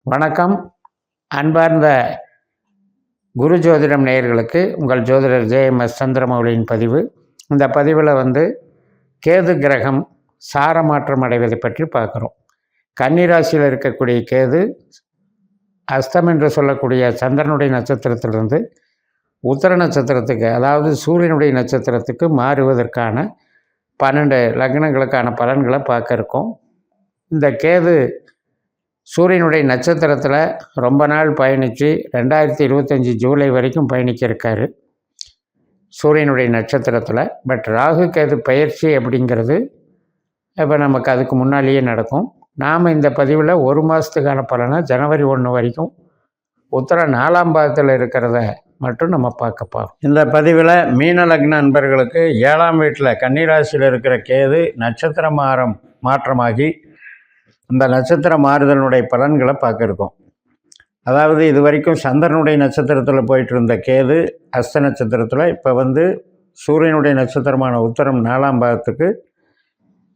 வணக்கம். அன்பார்ந்த குரு ஜோதிடம் நேயர்களுக்கு உங்கள் ஜோதிடர் ஜேஎம்எஸ் சந்திரமௌலியின் பதிவு. இந்த பதிவில் கேது கிரகம் சாரமாற்றம் அடைவதை பற்றி பார்க்குறோம். கன்னிராசியில் இருக்கக்கூடிய கேது அஸ்தம் என்று சொல்லக்கூடிய சந்திரனுடைய நட்சத்திரத்திலிருந்து உத்தர நட்சத்திரத்துக்கு, அதாவது சூரியனுடைய நட்சத்திரத்துக்கு மாறுவதற்கான 12 லக்னங்களுக்கான பலன்களை பார்க்க இருக்கோம். இந்த கேது சூரியனுடைய நட்சத்திரத்தில் ரொம்ப நாள் பயணித்து 2025 ஜூலை வரைக்கும் பயணிக்க இருக்கார் சூரியனுடைய நட்சத்திரத்தில். பட் ராகு கேது பயிற்சி அப்படிங்கிறது இப்போ நமக்கு அதுக்கு முன்னாலேயே நடக்கும். நாம் இந்த பதிவில் 1 மாதத்துக்கான பலனை ஜனவரி 1 வரைக்கும் உத்தர 4ஆம் பாகத்தில் இருக்கிறத மட்டும் நம்ம பார்க்கப்போம். இந்த பதிவில் மீன லக்ன நண்பர்களுக்கு 7ஆம் வீட்டில் கன்னிராசியில் இருக்கிற கேது நட்சத்திர மாற்றமாகி இந்த நட்சத்திர மாறுதலுடைய பலன்களை பார்க்க இருக்கோம். அதாவது இது வரைக்கும் சந்திரனுடைய நட்சத்திரத்தில் போயிட்டு இருந்த கேது அஸ்த நட்சத்திரத்தில் இப்போ சூரியனுடைய நட்சத்திரமான உத்தரம் 4ஆம் பாகத்துக்கு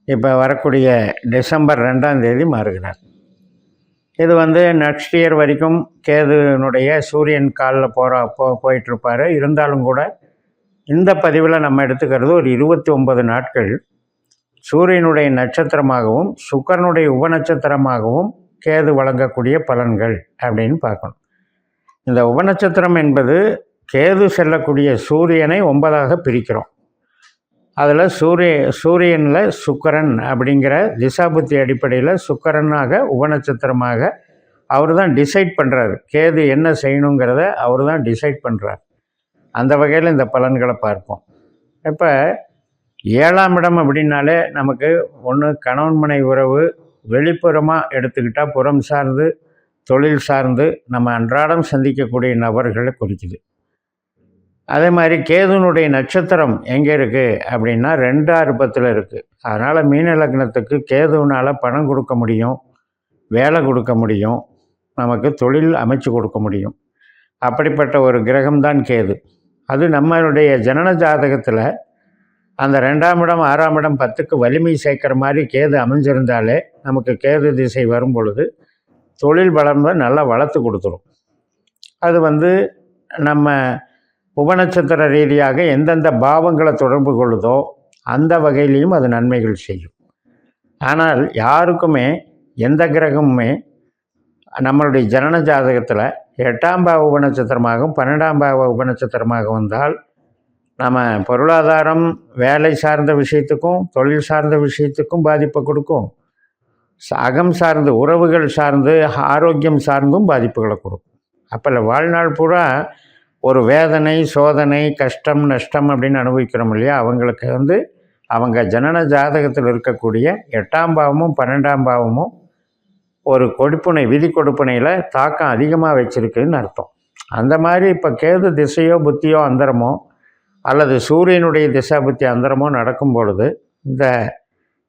இப்போ வரக்கூடிய டிசம்பர் 2ஆம் தேதி மாறுகிறார். இது நெக்ஸ்ட் இயர் வரைக்கும் கேதுனுடைய சூரியன் காலில் போயிட்டுருப்பார். இருந்தாலும் கூட இந்த பதிவில் நம்ம எடுத்துக்கிறது ஒரு 29 நாட்கள் சூரியனுடைய நட்சத்திரமாகவும் சுக்கிரனுடைய உபநட்சத்திரமாகவும் கேது வழங்கக்கூடிய பலன்கள் அப்படின்னு பார்க்கணும். இந்த உபநட்சத்திரம் என்பது கேது செல்லக்கூடிய சூரியனை 9ஆக பிரிக்கிறோம். அதில் சூரியனில் சுக்கிரன் அப்படிங்கிற திசாபுத்தி அடிப்படையில் சுக்கிரனாக உபநட்சத்திரமாக அவர் தான் டிசைட் பண்ணுறாரு. கேது என்ன செய்யணுங்கிறத அவர் தான் டிசைட் பண்ணுறார். அந்த வகையில் இந்த பலன்களை பார்ப்போம். இப்போ 7ஆம் இடம் அப்படின்னாலே நமக்கு ஒன்று கணவன் மனை உறவு, வெளிப்புறமாக எடுத்துக்கிட்டால் புறம் சார்ந்து தொழில் சார்ந்து நம்ம அன்றாடம் சந்திக்கக்கூடிய நபர்களை குறிக்குது. அதே மாதிரி கேதுனுடைய நட்சத்திரம் எங்கே இருக்குது அப்படின்னா 2 பத்தில் இருக்குது. அதனால் மீன லக்னத்துக்கு கேதுனால் பணம் கொடுக்க முடியும், வேலை கொடுக்க முடியும், நமக்கு தொழில் அமைச்சு கொடுக்க முடியும். அப்படிப்பட்ட ஒரு கிரகம்தான் கேது. அது நம்மளுடைய ஜனன ஜாதகத்தில் அந்த 2ஆம் இடம் 6ஆம் இடம் 10க்கு வலிமை சேர்க்குற மாதிரி கேது அமைஞ்சிருந்தாலே நமக்கு கேது திசை வரும் பொழுது தொழில் வளர்ந்து நல்லா வளர்த்து கொடுத்துரும். அது நம்ம உபநட்சத்திர ரீதியாக எந்தெந்த பாவங்களை தொடர்பு கொள்ளுதோ அந்த வகையிலையும் அது நன்மைகள் செய்யும். ஆனால் யாருக்குமே எந்த கிரகமுமே நம்மளுடைய ஜனன ஜாதகத்தில் 8ஆம் பாவ உபநட்சத்திரமாகவும் 12ஆம் பாவ உபநட்சத்திரமாக வந்தால் நம்ம பொருளாதாரம், வேலை சார்ந்த விஷயத்துக்கும் தொழில் சார்ந்த விஷயத்துக்கும் பாதிப்பை கொடுக்கும். அகம் சார்ந்து உறவுகள் சார்ந்து ஆரோக்கியம் சார்ந்தும் பாதிப்புகளை கொடுக்கும். அப்போ வாழ்நாள் பூரா ஒரு வேதனை, சோதனை, கஷ்டம், நஷ்டம் அப்படின்னு அனுபவிக்கிறோம் இல்லையா? அவங்களுக்கு அவங்க ஜனன ஜாதகத்தில் இருக்கக்கூடிய 8ஆம் பாவமும் 12ஆம் பாவமும் ஒரு கொடுப்பினை, விதி கொடுப்பினையில் தாக்கம் அதிகமாக வச்சுருக்குன்னு அர்த்தம். அந்த மாதிரி இப்போ கேது திசையோ புத்தியோ அந்தரமோ அல்லது சூரியனுடைய திசாபுத்தி அந்தரமோ நடக்கும் பொழுது இந்த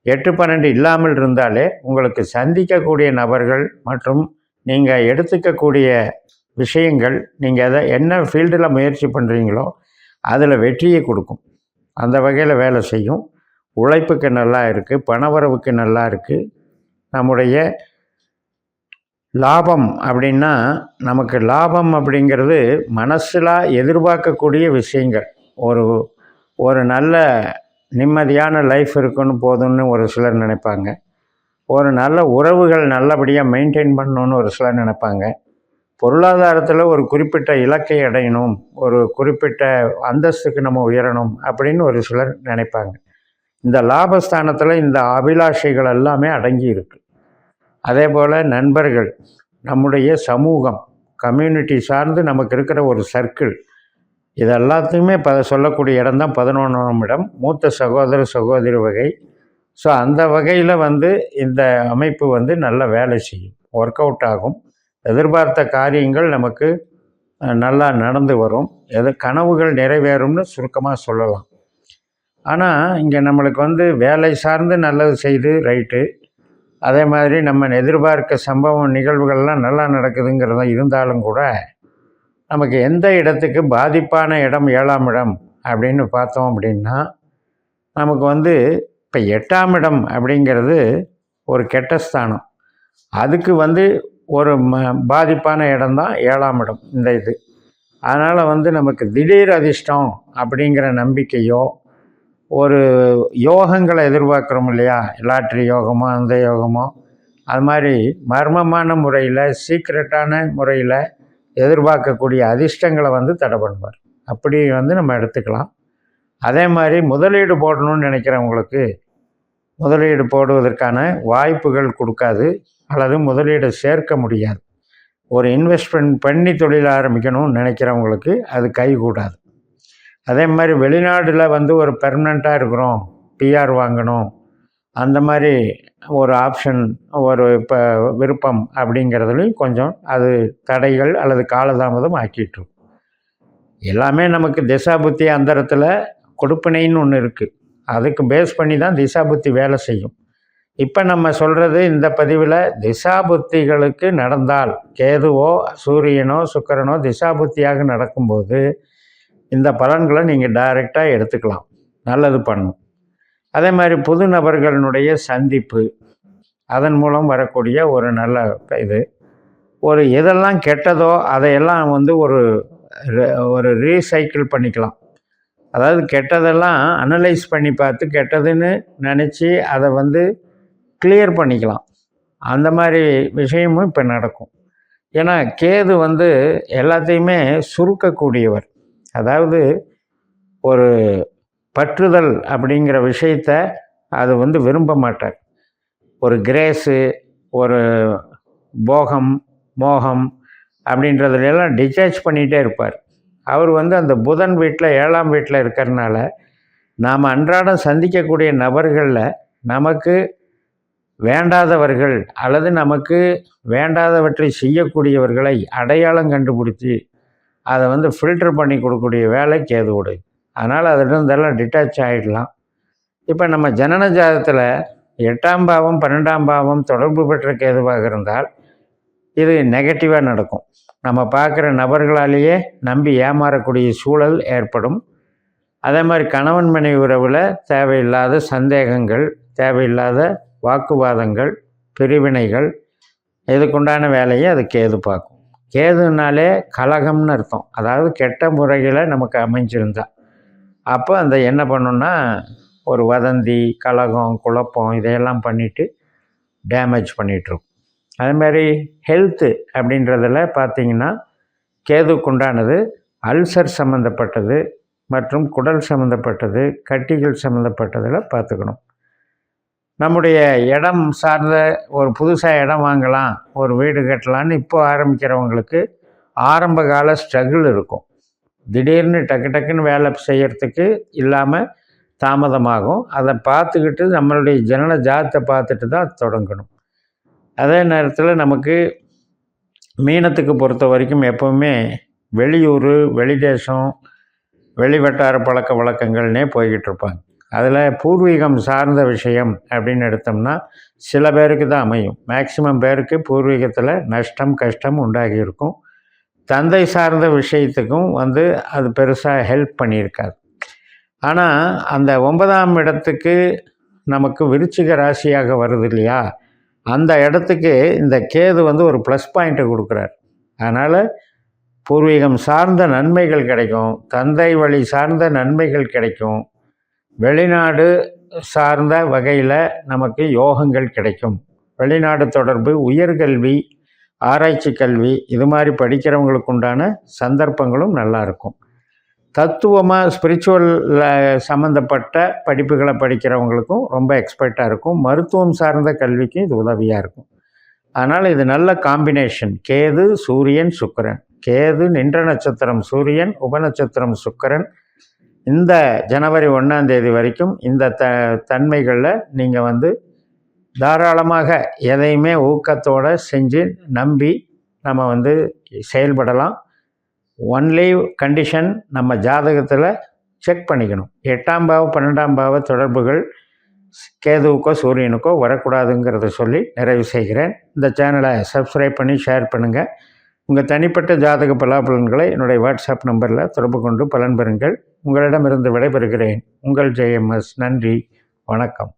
8-12 இல்லாமல் இருந்தாலே உங்களுக்கு சந்திக்கக்கூடிய நபர்கள் மற்றும் நீங்கள் எடுத்துக்கக்கூடிய விஷயங்கள், நீங்கள் என்ன ஃபீல்டில் முயற்சி பண்ணுறீங்களோ அதில் வெற்றியை கொடுக்கும். அந்த வகையில் வேலை செய்யும். உழைப்புக்கு நல்லா இருக்குது, பணவரவுக்கு நல்லா இருக்குது. நம்முடைய லாபம் அப்படின்னா, நமக்கு லாபம் அப்படிங்கிறது மனசில் எதிர்பார்க்கக்கூடிய விஷயங்கள். ஒரு நல்ல நிம்மதியான லைஃப் இருக்குன்னு போதும்னு ஒரு சிலர் நினைப்பாங்க. ஒரு நல்ல உறவுகள் நல்லபடியாக மெயின்டைன் பண்ணணுன்னு ஒரு சிலர் நினைப்பாங்க. பொருளாதாரத்தில் ஒரு குறிப்பிட்ட இலக்கை அடையணும், ஒரு குறிப்பிட்ட அந்தஸ்துக்கு நம்ம உயரணும் அப்படின்னு ஒரு சிலர் நினைப்பாங்க. இந்த லாபஸ்தானத்தில் இந்த அபிலாஷைகள் எல்லாமே அடங்கி இருக்கு. அதே போல் நண்பர்கள், நம்முடைய சமூகம், கம்யூனிட்டி சார்ந்து நமக்கு இருக்கிற ஒரு சர்க்கிள், இது எல்லாத்தையுமே சொல்லக்கூடிய இடம் தான் 11ஆம் இடம், மூத்த சகோதர சகோதரி வகை. ஸோ அந்த வகையில் இந்த அமைப்பு நல்ல வேலை செய்யும், ஒர்க் அவுட் ஆகும். எதிர்பார்த்த காரியங்கள் நமக்கு நல்லா நடந்து வரும், கனவுகள் நிறைவேறும்னு சுருக்கமாக சொல்லலாம். ஆனால் இங்கே நம்மளுக்கு வேலை சார்ந்து நல்லது செய்து ரைட்டு, அதே மாதிரி நம்ம எதிர்பார்க்க சம்பவம் நிகழ்வுகள்லாம் நல்லா நடக்குதுங்கிறத இருந்தாலும் கூட நமக்கு எந்த இடத்துக்கு பாதிப்பான இடம் 7ஆம் இடம் அப்படின்னு பார்த்தோம் அப்படின்னா, நமக்கு இப்போ 8ஆம் இடம் அப்படிங்கிறது ஒரு கெட்ட ஸ்தானம். அதுக்கு ஒரு பாதிப்பான இடம்தான் 7ஆம் இடம் இந்த இது. அதனால் வந்து நமக்கு திடீர் அதிர்ஷ்டம் அப்படிங்கிற நம்பிக்கையோ, ஒரு யோகங்களை எதிர்பார்க்குறோம் இல்லையா, லாட்ரி யோகமோ அந்த யோகமோ, அது மாதிரி மர்மமான முறையில் சீக்ரெட்டான முறையில் எதிர்பார்க்கக்கூடிய அதிர்ஷ்டங்களை வந்து தடை பண்ணுவார். அப்படி வந்து நம்ம எடுத்துக்கலாம். அதே மாதிரி முதலீடு போடணும்னு நினைக்கிறவங்களுக்கு முதலீடு போடுவதற்கான வாய்ப்புகள் கொடுக்காது, அல்லது முதலீடு சேர்க்க முடியாது. ஒரு இன்வெஸ்ட்மெண்ட் பண்ணி தொழில் ஆரம்பிக்கணும்னு நினைக்கிறவங்களுக்கு அது கைகூடாது. அதே மாதிரி வெளிநாட்டில் வந்து ஒரு பெர்மனண்ட்டாக இருக்கிறோம், பிஆர் வாங்கணும், அந்த மாதிரி ஒரு ஆப்ஷன், ஒரு இப்போ விருப்பம் அப்படிங்கிறதுலையும் கொஞ்சம் அது தடைகள் அல்லது காலதாமதம் ஆக்கிட்டுரும். எல்லாமே நமக்கு திசாபுத்தி அந்தரத்தில் கொடுப்பினைன்னு ஒன்று இருக்குது. அதுக்கு பேஸ் பண்ணி தான் திசாபுத்தி வேலை செய்யும். இப்போ நம்ம சொல்கிறது இந்த பதிவில் திசாபுத்திகளுக்கு நடந்தால், கேதுவோ சூரியனோ சுக்கிரனோ திசாபுத்தியாக நடக்கும்போது இந்த பலன்களை நீங்கள் டைரெக்டாக எடுத்துக்கலாம், நல்லது பண்ணும். அதே மாதிரி புது நபர்களுடைய சந்திப்பு, அதன் மூலம் வரக்கூடிய ஒரு நல்ல இது. ஒரு எதெல்லாம் கெட்டதோ அதையெல்லாம் வந்து ஒரு ரீசைக்கிள் பண்ணிக்கலாம். அதாவது கெட்டதெல்லாம் அனலைஸ் பண்ணி பார்த்து கெட்டதுன்னு நினச்சி அதை வந்து கிளியர் பண்ணிக்கலாம். அந்த மாதிரி விஷயமும் இப்போ நடக்கும். ஏன்னா கேது வந்து எல்லாத்தையுமே சுருக்கக்கூடியவர். அதாவது ஒரு பற்றுதல் அப்படிங்கிற விஷயத்த அது வந்து விரும்ப மாட்டார். ஒரு கிரேஸு, ஒரு போகம், மோகம் அப்படின்றதுலாம் டிட்டாச் பண்ணிகிட்டே இருப்பார். அவர் வந்து அந்த புதன் வீட்டில் 7ஆம் வீட்டில் இருக்கிறதுனால நாம் அன்றாடம் சந்திக்கக்கூடிய நபர்களில் நமக்கு வேண்டாதவர்கள் அல்லது நமக்கு வேண்டாதவற்றை செய்யக்கூடியவர்களை அடையாளம் கண்டுபிடிச்சி அதை வந்து ஃபில்டர் பண்ணி கொடுக்கக்கூடிய வேலை கேதுவோடு. அதனால் அதிலிருந்தெல்லாம் டிட்டாச் ஆகிடலாம். இப்போ நம்ம ஜனன ஜாதகத்தில் 8ஆம் பாவம் 12ஆம் பாவம் தொடர்பு பெற்ற கேதுவாக இருந்தால் இது நெகட்டிவாக நடக்கும். நம்ம பார்க்குற நபர்களாலேயே நம்பி ஏமாறக்கூடிய சூழல் ஏற்படும். அதே மாதிரி கணவன் மனைவி உறவில் தேவையில்லாத சந்தேகங்கள், தேவையில்லாத வாக்குவாதங்கள், பிரிவினைகள், இதுக்குண்டான வேலையை அது கேது பார்க்கும். கேதுனாலே கலகம்னு அர்த்தம். அதாவது கெட்ட முறையில் நமக்கு அமைஞ்சிருந்தா அப்போ அந்த என்ன பண்ணுன்னா ஒரு வதந்தி, கலகம், குழப்பம் இதையெல்லாம் பண்ணிவிட்டு டேமேஜ் பண்ணிகிட்ருக்கும். அதேமாதிரி ஹெல்த்து அப்படின்றதில் பார்த்திங்கன்னா கேதுக்குண்டானது அல்சர் சம்மந்தப்பட்டது மற்றும் குடல் சம்மந்தப்பட்டது, கட்டிகள் சம்மந்தப்பட்டதில் பார்த்துக்கணும். நம்முடைய இடம் சார்ந்த ஒரு புதுசாக இடம் வாங்கலாம், ஒரு வீடு கட்டலான்னு இப்போ ஆரம்பிக்கிறவங்களுக்கு ஆரம்ப கால ஸ்ட்ரகிள் இருக்கும். திடீர்னு டக்கு டக்குன்னு வேலை செய்கிறதுக்கு இல்லாமல் தாமதமாகும். அதை பார்த்துக்கிட்டு நம்மளுடைய ஜனன ஜாதத்தை பார்த்துட்டு தான் தொடங்கணும். அதே நேரத்தில் நமக்கு மீனத்துக்கு பொறுத்த வரைக்கும் எப்போவுமே வெளியூர், வெளிதேசம், வெளிவட்டார பழக்க வழக்கங்கள்னே போய்கிட்டு இருப்பாங்க. அதில் பூர்வீகம் சார்ந்த விஷயம் அப்படின்னு எடுத்தோம்னா சில பேருக்கு தான் அமையும். மேக்சிமம் பேருக்கு பூர்வீகத்தில் நஷ்டம், கஷ்டம் உண்டாகி இருக்கும். தந்தை சார்ந்த விஷயத்துக்கும் வந்து அது பெருசாக ஹெல்ப் பண்ணியிருக்காது. ஆனால் அந்த 9ஆம் இடத்துக்கு நமக்கு விருச்சிக ராசியாக வருது இல்லையா, அந்த இடத்துக்கு இந்த கேது வந்து ஒரு ப்ளஸ் பாயிண்ட்டை கொடுக்குறார். அதனால் பூர்வீகம் சார்ந்த நன்மைகள் கிடைக்கும், தந்தை வழி சார்ந்த நன்மைகள் கிடைக்கும், வெளிநாடு சார்ந்த வகையில் நமக்கு யோகங்கள் கிடைக்கும். வெளிநாடு தொடர்பு, உயர்கல்வி, ஆராய்ச்சி கல்வி இது மாதிரி படிக்கிறவங்களுக்கு உண்டான சந்தர்ப்பங்களும் நல்லாயிருக்கும். தத்துவமாக ஸ்பிரிச்சுவல் சம்மந்தப்பட்ட படிப்புகளை படிக்கிறவங்களுக்கும் ரொம்ப எக்ஸ்பர்ட்டாக இருக்கும். மருத்துவம் சார்ந்த கல்விக்கும் இது உதவியாக இருக்கும். அதனால் இது நல்ல காம்பினேஷன். கேது, சூரியன், சுக்கிரன். கேது நின்ற நட்சத்திரம் சூரியன், உபநட்சத்திரம் சுக்கிரன். இந்த ஜனவரி 1ஆம் தேதி வரைக்கும் இந்த தன்மைகளில் நீங்கள் வந்து தாராளமாக எதையுமே ஊக்கத்தோடு செஞ்சு நம்பி நம்ம வந்து செயல்படலாம். ஒன்லி கண்டிஷன் நம்ம ஜாதகத்தில் செக் பண்ணிக்கணும். 8ஆம் பாவ 12ஆம் பாவ தொடர்புகள் கேதுவுக்கோ சூரியனுக்கோ வரக்கூடாதுங்கிறத சொல்லி நிறைவு செய்கிறேன். இந்த சேனலை சப்ஸ்கிரைப் பண்ணி ஷேர் பண்ணுங்கள். உங்கள் தனிப்பட்ட ஜாதக பலாபலன்களை என்னுடைய வாட்ஸ்அப் நம்பரில் தொடர்பு கொண்டு பலன் பெறுங்கள். உங்களிடமிருந்து விடைபெறுகிறேன். உங்கள் JMS. நன்றி, வணக்கம்.